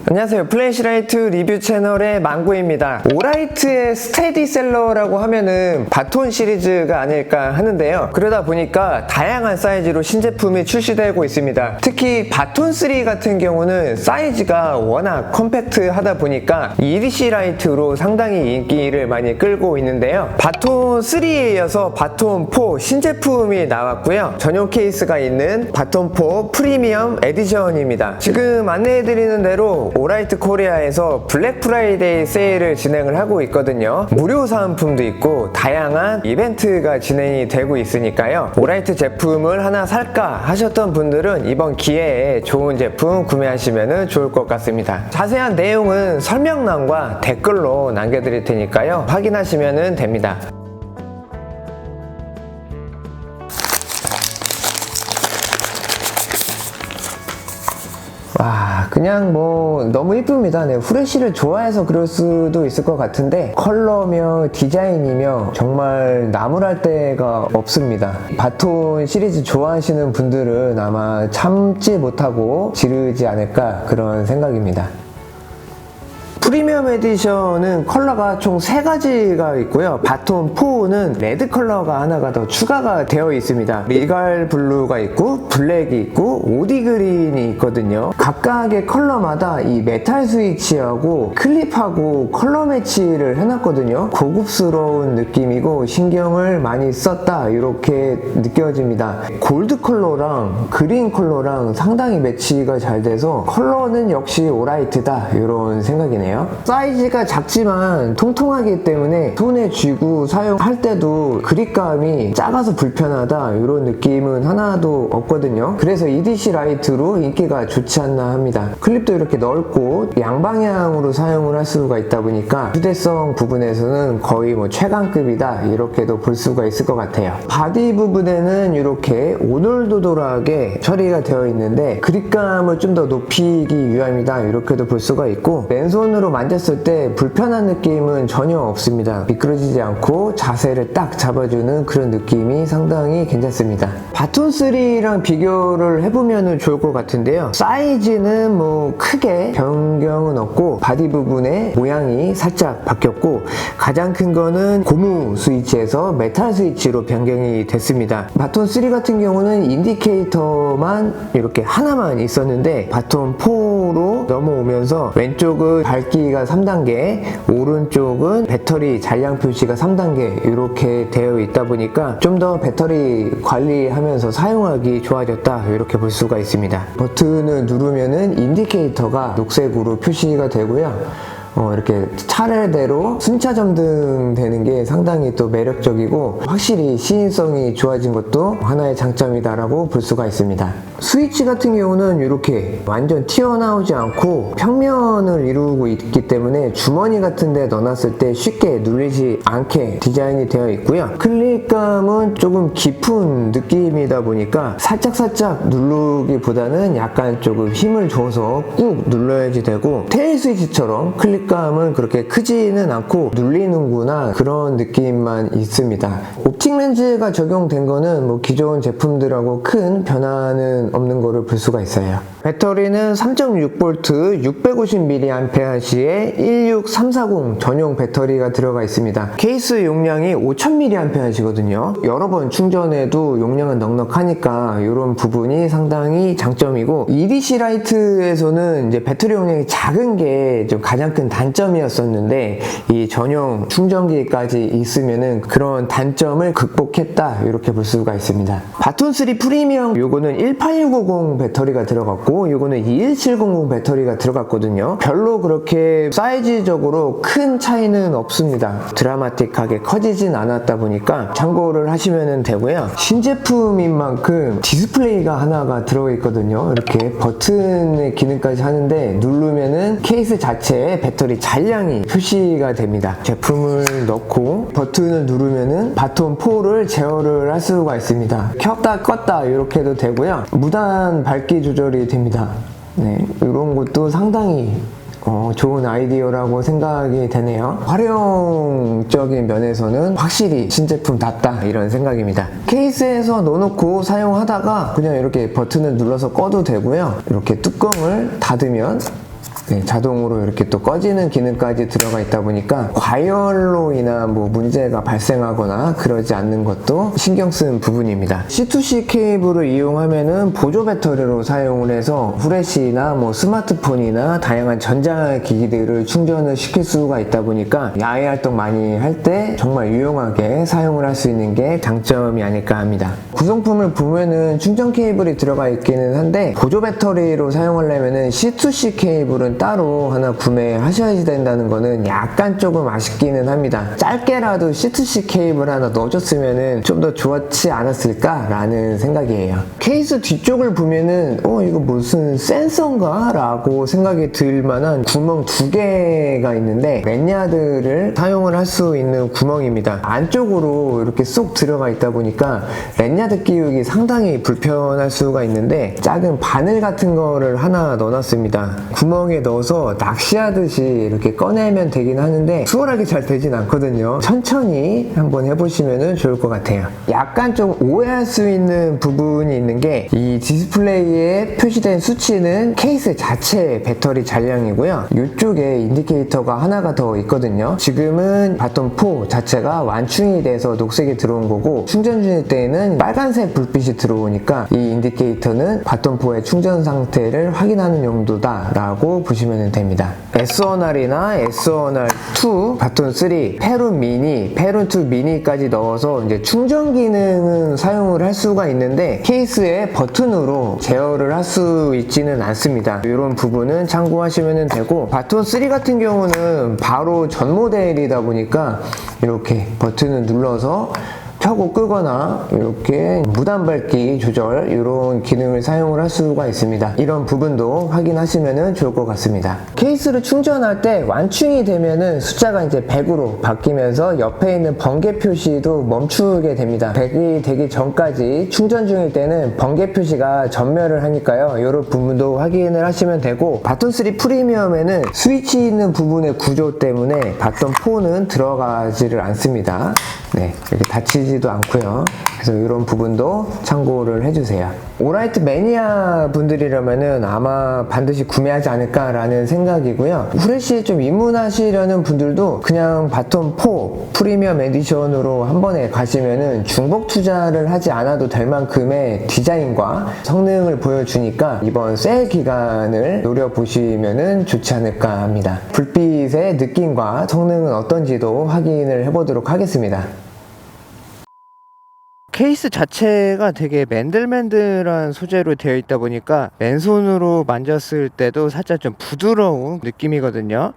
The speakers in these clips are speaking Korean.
안녕하세요. 플래시라이트 리뷰 채널의 망고입니다. 오라이트의 스테디셀러라고 하면은 바톤 시리즈가 아닐까 하는데요. 그러다 보니까 다양한 사이즈로 신제품이 출시되고 있습니다. 특히 바톤 3 같은 경우는 사이즈가 워낙 컴팩트하다 보니까 EDC 라이트로 상당히 인기를 많이 끌고 있는데요. 바톤 3에 이어서 바톤 4 신제품이 나왔고요. 전용 케이스가 있는 바톤 4 프리미엄 에디션입니다. 지금 안내해드리는 대로 오라이트 코리아에서 블랙 프라이데이 세일을 진행을 하고 있거든요. 무료 사은품도 있고 다양한 이벤트가 진행이 되고 있으니까요. 오라이트 제품을 하나 살까 하셨던 분들은 이번 기회에 좋은 제품 구매하시면 좋을 것 같습니다. 자세한 내용은 설명란과 댓글로 남겨드릴 테니까요. 확인하시면 됩니다. 와, 그냥 뭐 너무 이쁩니다. 네, 후레쉬를 좋아해서 그럴 수도 있을 것 같은데 컬러며 디자인이며 정말 나무랄 데가 없습니다. 바톤 시리즈 좋아하시는 분들은 아마 참지 못하고 지르지 않을까 그런 생각입니다. 프리미엄 에디션은 컬러가 총 3가지가 있고요. 바톤 4는 레드 컬러가 하나가 더 추가가 되어 있습니다. 리갈 블루가 있고 블랙이 있고 오디 그린이 있거든요. 각각의 컬러마다 이 메탈 스위치하고 클립하고 컬러 매치를 해놨거든요. 고급스러운 느낌이고 신경을 많이 썼다 이렇게 느껴집니다. 골드 컬러랑 그린 컬러랑 상당히 매치가 잘 돼서 컬러는 역시 오라이트다 이런 생각이네요. 사이즈가 작지만 통통하기 때문에 손에 쥐고 사용할 때도 그립감이 작아서 불편하다 이런 느낌은 하나도 없거든요. 그래서 EDC 라이트로 인기가 좋지 않나 합니다. 클립도 이렇게 넓고 양방향으로 사용을 할 수가 있다 보니까 휴대성 부분에서는 거의 뭐 최강급이다 이렇게도 볼 수가 있을 것 같아요. 바디 부분에는 이렇게 오돌도돌하게 처리가 되어 있는데 그립감을 좀 더 높이기 위함이다 이렇게도 볼 수가 있고 맨손으로 만졌을 때 불편한 느낌은 전혀 없습니다. 미끄러지지 않고 자세를 딱 잡아주는 그런 느낌이 상당히 괜찮습니다. 바톤 3랑 비교를 해보면 좋을 것 같은데요. 사이즈는 뭐 크게 변경은 없고 바디 부분의 모양이 살짝 바뀌었고 가장 큰 거는 고무 스위치에서 메탈 스위치로 변경이 됐습니다. 바톤 3 같은 경우는 인디케이터만 이렇게 하나만 있었는데 바톤 4로 넘어오면서 왼쪽은 밝기가 3단계, 오른쪽은 배터리 잔량 표시가 3단계 이렇게 되어 있다 보니까 좀 더 배터리 관리하면서 사용하기 좋아졌다 이렇게 볼 수가 있습니다. 버튼을 누르면은 인디케이터가 녹색으로 표시가 되고요. 이렇게 차례대로 순차 점등되는 게 상당히 또 매력적이고 확실히 시인성이 좋아진 것도 하나의 장점이다라고 볼 수가 있습니다. 스위치 같은 경우는 이렇게 완전 튀어나오지 않고 평면을 이루고 있기 때문에 주머니 같은 데 넣어놨을 때 쉽게 눌리지 않게 디자인이 되어 있고요. 클릭감은 조금 깊은 느낌이다 보니까 살짝살짝 누르기보다는 약간 조금 힘을 줘서 꾹 눌러야지 되고 테일 스위치처럼 클릭감은 그렇게 크지는 않고 눌리는구나 그런 느낌만 있습니다. 옵틱 렌즈가 적용된 거는 뭐 기존 제품들하고 큰 변화는 없는 거를 볼 수가 있어요. 배터리는 3.6V 650mAh의 16340 전용 배터리가 들어가 있습니다. 케이스 용량이 5000mAh거든요. 여러 번 충전해도 용량은 넉넉하니까 이런 부분이 상당히 장점이고 EDC 라이트에서는 이제 배터리 용량이 작은 게 좀 가장 큰 단점이었었는데 이 전용 충전기까지 있으면은 그런 단점을 극복했다 이렇게 볼 수가 있습니다. 바톤 3 프리미엄 요거는 18650 배터리가 들어갔고 요거는 21700 배터리가 들어갔거든요. 별로 그렇게 사이즈적으로 큰 차이는 없습니다. 드라마틱하게 커지진 않았다 보니까 참고를 하시면 되고요. 신제품인 만큼 디스플레이가 하나가 들어있거든요. 이렇게 버튼의 기능까지 하는데 누르면은 케이스 자체에 배터리 잔량이 표시가 됩니다. 제품을 넣고 버튼을 누르면은 바톤 4를 제어를 할 수가 있습니다. 켰다 껐다 이렇게 해도 되고요. 무단 밝기 조절이 됩니다. 네, 이런 것도 상당히 좋은 아이디어라고 생각이 되네요. 활용적인 면에서는 확실히 신제품답다 이런 생각입니다. 케이스에서 넣어놓고 사용하다가 그냥 이렇게 버튼을 눌러서 꺼도 되고요. 이렇게 뚜껑을 닫으면 네, 자동으로 이렇게 또 꺼지는 기능까지 들어가 있다 보니까 과열로 인한 뭐 문제가 발생하거나 그러지 않는 것도 신경 쓴 부분입니다. C2C 케이블을 이용하면은 보조 배터리로 사용을 해서 후레쉬나 뭐 스마트폰이나 다양한 전자기기들을 충전을 시킬 수가 있다 보니까 야외 활동 많이 할 때 정말 유용하게 사용을 할 수 있는 게 장점이 아닐까 합니다. 구성품을 보면은 충전 케이블이 들어가 있기는 한데 보조 배터리로 사용하려면은 C2C 케이블은 따로 하나 구매하셔야 된다는 거는 약간 조금 아쉽기는 합니다. 짧게라도 C2C 케이블 하나 넣어줬으면은 좀 더 좋았지 않았을까 라는 생각이에요. 케이스 뒤쪽을 보면은 이거 무슨 센서인가? 라고 생각이 들 만한 구멍 2개가 있는데 랜야드를 사용을 할 수 있는 구멍입니다. 안쪽으로 이렇게 쏙 들어가 있다 보니까 랜야드 끼우기 상당히 불편할 수가 있는데 작은 바늘 같은 거를 하나 넣어놨습니다. 구멍에 넣어서 낚시하듯이 이렇게 꺼내면 되긴 하는데 수월하게 잘 되진 않거든요. 천천히 한번 해보시면 좋을 것 같아요. 약간 좀 오해할 수 있는 부분이 있는 게 이 디스플레이에 표시된 수치는 케이스 자체 배터리 잔량이고요. 이쪽에 인디케이터가 하나가 더 있거든요. 지금은 바톤 4 자체가 완충이 돼서 녹색이 들어온 거고 충전 중일 때에는 빨간색 불빛이 들어오니까 이 인디케이터는 바톤 4의 충전 상태를 확인하는 용도다 라고 보시면 됩니다. S1R이나 S1R2, 바톤 3, 페룬 미니, 페룬 2 미니까지 넣어서 이제 충전 기능은 사용을 할 수가 있는데 케이스에 버튼으로 제어를 할 수 있지는 않습니다. 이런 부분은 참고하시면 되고 바톤 3 같은 경우는 바로 전 모델이다 보니까 이렇게 버튼을 눌러서 켜고 끄거나 이렇게 무단 밝기 조절 이런 기능을 사용을 할 수가 있습니다. 이런 부분도 확인하시면 좋을 것 같습니다. 케이스를 충전할 때 완충이 되면은 숫자가 이제 100으로 바뀌면서 옆에 있는 번개 표시도 멈추게 됩니다. 100이 되기 전까지 충전 중일 때는 번개 표시가 전멸을 하니까요. 이런 부분도 확인을 하시면 되고 바톤 3 프리미엄에는 스위치 있는 부분의 구조 때문에 바톤 4는 들어가지를 않습니다. 네, 이렇게 닫히지도 않고요. 그래서 이런 부분도 참고를 해주세요. 오라이트 매니아 분들이라면은 아마 반드시 구매하지 않을까라는 생각이고요. 후레쉬 좀 입문하시려는 분들도 그냥 바톤 4 프리미엄 에디션으로 한 번에 가시면은 중복 투자를 하지 않아도 될 만큼의 디자인과 성능을 보여주니까 이번 세일 기간을 노려보시면은 좋지 않을까 합니다. 불빛의 느낌과 성능은 어떤지도 확인을 해보도록 하겠습니다. 케이스 자체가 되게 맨들맨들한 소재로 되어 있다 보니까 맨손으로 만졌을 때도 살짝 좀 부드러운 느낌이거든요.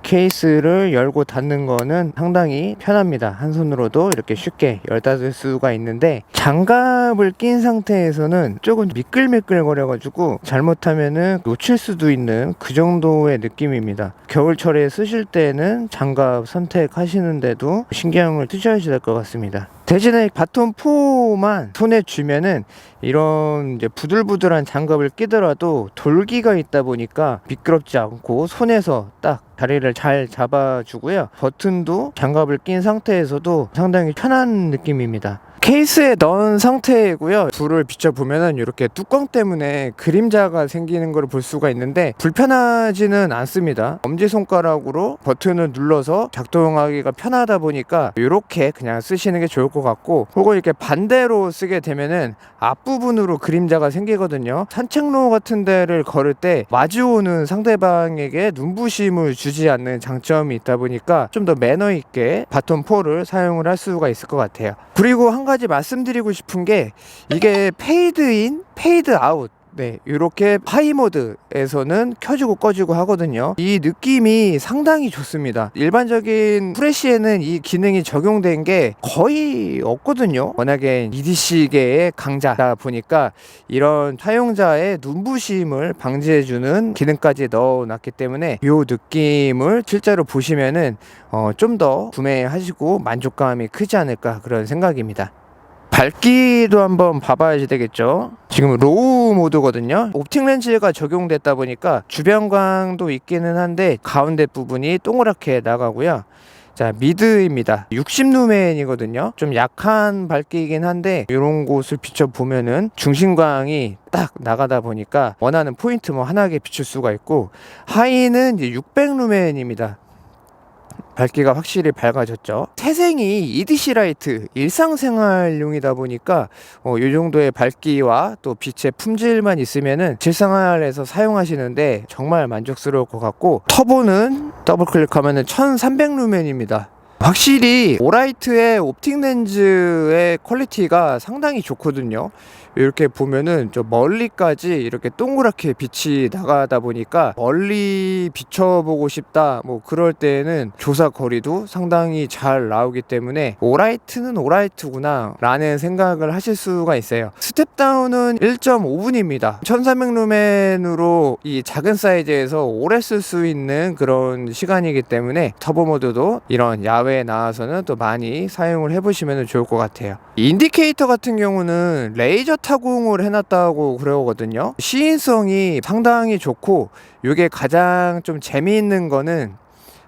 케이스를 열고 닫는 거는 상당히 편합니다. 한 손으로도 이렇게 쉽게 열 닫을 수가 있는데 장갑을 낀 상태에서는 조금 미끌미끌 거려 가지고 잘못하면은 놓칠 수도 있는 그 정도의 느낌입니다. 겨울철에 쓰실 때는 장갑 선택하시는데도 신경을 쓰셔야 될 것 같습니다. 대신에 바톤 4만 손에 쥐면은 이런 이제 부들부들한 장갑을 끼더라도 돌기가 있다 보니까 미끄럽지 않고 손에서 딱 자리를 잘 잡아주고요. 버튼도 장갑을 낀 상태에서도 상당히 편한 느낌입니다. 케이스에 넣은 상태이고요. 불을 비춰보면은 이렇게 뚜껑 때문에 그림자가 생기는 걸 볼 수가 있는데 불편하지는 않습니다. 엄지손가락으로 버튼을 눌러서 작동하기가 편하다 보니까 이렇게 그냥 쓰시는 게 좋을 것 같고, 혹은 이렇게 반대로 쓰게 되면은 앞부분으로 그림자가 생기거든요. 산책로 같은 데를 걸을 때 마주오는 상대방에게 눈부심을 주지 않는 장점이 있다 보니까 좀 더 매너 있게 바톤 4를 사용을 할 수가 있을 것 같아요. 그리고 한 가지 말씀드리고 싶은 게 이게 페이드 인, 페이드 아웃, 네, 이렇게 하이 모드에서는 켜지고 꺼지고 하거든요. 이 느낌이 상당히 좋습니다. 일반적인 후레쉬에는 이 기능이 적용된 게 거의 없거든요. 워낙에 EDC계의 강자다 보니까 이런 사용자의 눈부심을 방지해주는 기능까지 넣어놨기 때문에 이 느낌을 실제로 보시면은 좀 더 구매하시고 만족감이 크지 않을까 그런 생각입니다. 밝기도 한번 봐봐야 되겠죠. 지금 로우 모드거든요. 옵틱 렌즈가 적용됐다 보니까 주변광도 있기는 한데 가운데 부분이 동그랗게 나가고요. 자, 미드입니다. 60루멘이거든요. 좀 약한 밝기이긴 한데 이런 곳을 비춰보면은 중심광이 딱 나가다 보니까 원하는 포인트 뭐 환하게 비출 수가 있고, 하이는 이제 600루멘입니다. 밝기가 확실히 밝아졌죠. 태생이 EDC 라이트 일상생활용이다 보니까 이 정도의 밝기와 또 빛의 품질만 있으면은 실생활에서 사용하시는데 정말 만족스러울 것 같고, 터보는 더블 클릭하면은 1300루멘입니다. 확실히 오라이트의 옵틱 렌즈의 퀄리티가 상당히 좋거든요. 이렇게 보면은 저 멀리까지 이렇게 동그랗게 빛이 나가다 보니까 멀리 비춰보고 싶다 뭐 그럴 때는 조사 거리도 상당히 잘 나오기 때문에 오라이트는 오라이트구나 라는 생각을 하실 수가 있어요. 스텝다운은 1.5분입니다 1300루멘으로 이 작은 사이즈에서 오래 쓸 수 있는 그런 시간이기 때문에 터보 모드도 이런 야외에 나와서는 또 많이 사용을 해보시면 좋을 것 같아요. 인디케이터 같은 경우는 레이저 타공을 해놨다고 그러거든요. 시인성이 상당히 좋고, 이게 가장 좀 재미있는 거는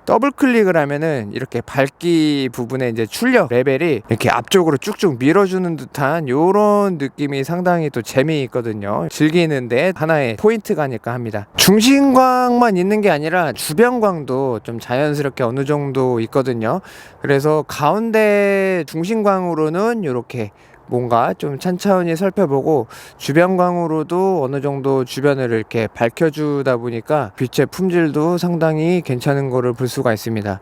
더블 클릭을 하면은 이렇게 밝기 부분에 이제 출력 레벨이 이렇게 앞쪽으로 쭉쭉 밀어주는 듯한 요런 느낌이 상당히 또 재미있거든요. 즐기는데 하나의 포인트가니까 합니다. 중심광만 있는 게 아니라 주변광도 좀 자연스럽게 어느 정도 있거든요. 그래서 가운데 중심광으로는 이렇게 뭔가 좀 천천히 살펴보고, 주변광으로도 어느 정도 주변을 이렇게 밝혀주다 보니까 빛의 품질도 상당히 괜찮은 거를 볼 수가 있습니다.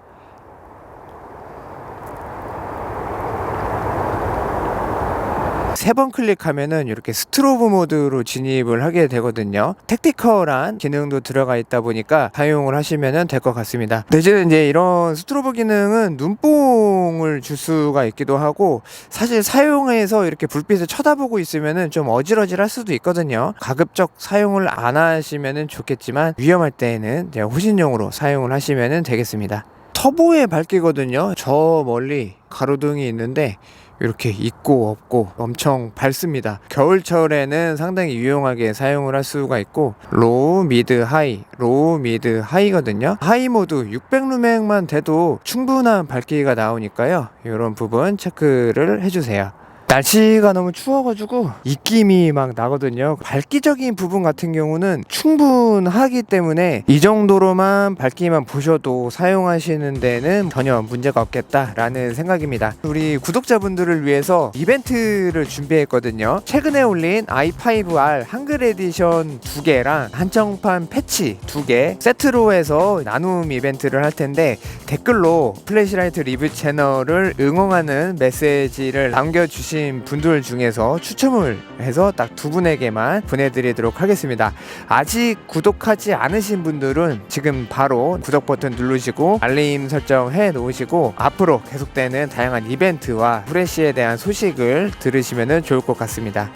세 번 클릭하면은 이렇게 스트로브 모드로 진입을 하게 되거든요. 택티컬한 기능도 들어가 있다 보니까 사용을 하시면 될 것 같습니다. 대신에 이제 이런 스트로브 기능은 눈뽕을 줄 수가 있기도 하고, 사실 사용해서 이렇게 불빛을 쳐다보고 있으면은 좀 어질어질할 수도 있거든요. 가급적 사용을 안 하시면은 좋겠지만 위험할 때에는 이제 호신용으로 사용을 하시면 되겠습니다. 터보의 밝기거든요. 저 멀리 가로등이 있는데 이렇게 있고 없고 엄청 밝습니다. 겨울철에는 상당히 유용하게 사용을 할 수가 있고, 로우, 미드, 하이, 로우, 미드, 하이거든요. 하이 모드 600루멘만 돼도 충분한 밝기가 나오니까요. 이런 부분 체크를 해주세요. 날씨가 너무 추워가지고 입김이 막 나거든요. 밝기적인 부분 같은 경우는 충분하기 때문에 이 정도로만 밝기만 보셔도 사용하시는 데는 전혀 문제가 없겠다라는 생각입니다. 우리 구독자분들을 위해서 이벤트를 준비했거든요. 최근에 올린 i5R 한글 에디션 2개랑 한정판 패치 2개 세트로 해서 나눔 이벤트를 할 텐데, 댓글로 플래시라이트 리뷰 채널을 응원하는 메시지를 남겨주신 분들 중에서 추첨을 해서 딱 2분에게만 보내드리도록 하겠습니다. 아직 구독하지 않으신 분들은 지금 바로 구독 버튼 누르시고 알림 설정해 놓으시고, 앞으로 계속되는 다양한 이벤트와 후레쉬에 대한 소식을 들으시면 좋을 것 같습니다.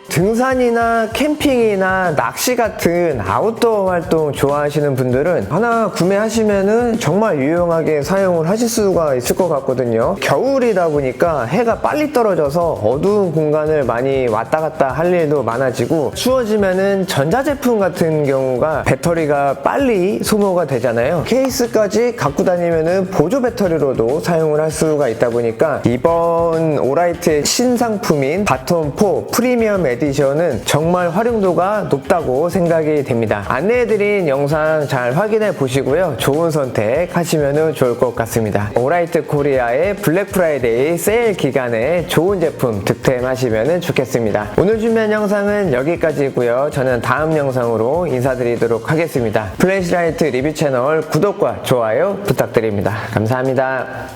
등산이나 캠핑이나 낚시 같은 아웃도어 활동 좋아하시는 분들은 하나 구매하시면은 정말 유용하게 사용을 하실 수가 있을 것 같거든요. 겨울이다 보니까 해가 빨리 떨어져서 어두운 공간을 많이 왔다 갔다 할 일도 많아지고, 추워지면은 전자제품 같은 경우가 배터리가 빨리 소모가 되잖아요. 케이스까지 갖고 다니면은 보조 배터리로도 사용을 할 수가 있다 보니까 이번 오라이트의 신상품인 바톤4 프리미엄 에디션은 정말 활용도가 높다고 생각이 됩니다. 안내해드린 영상 잘 확인해 보시고요. 좋은 선택 하시면 좋을 것 같습니다. 오라이트 코리아의 블랙 프라이데이 세일 기간에 좋은 제품 득템하시면 좋겠습니다. 오늘 준비한 영상은 여기까지고요. 저는 다음 영상으로 인사드리도록 하겠습니다. 플래시라이트 리뷰 채널 구독과 좋아요 부탁드립니다. 감사합니다.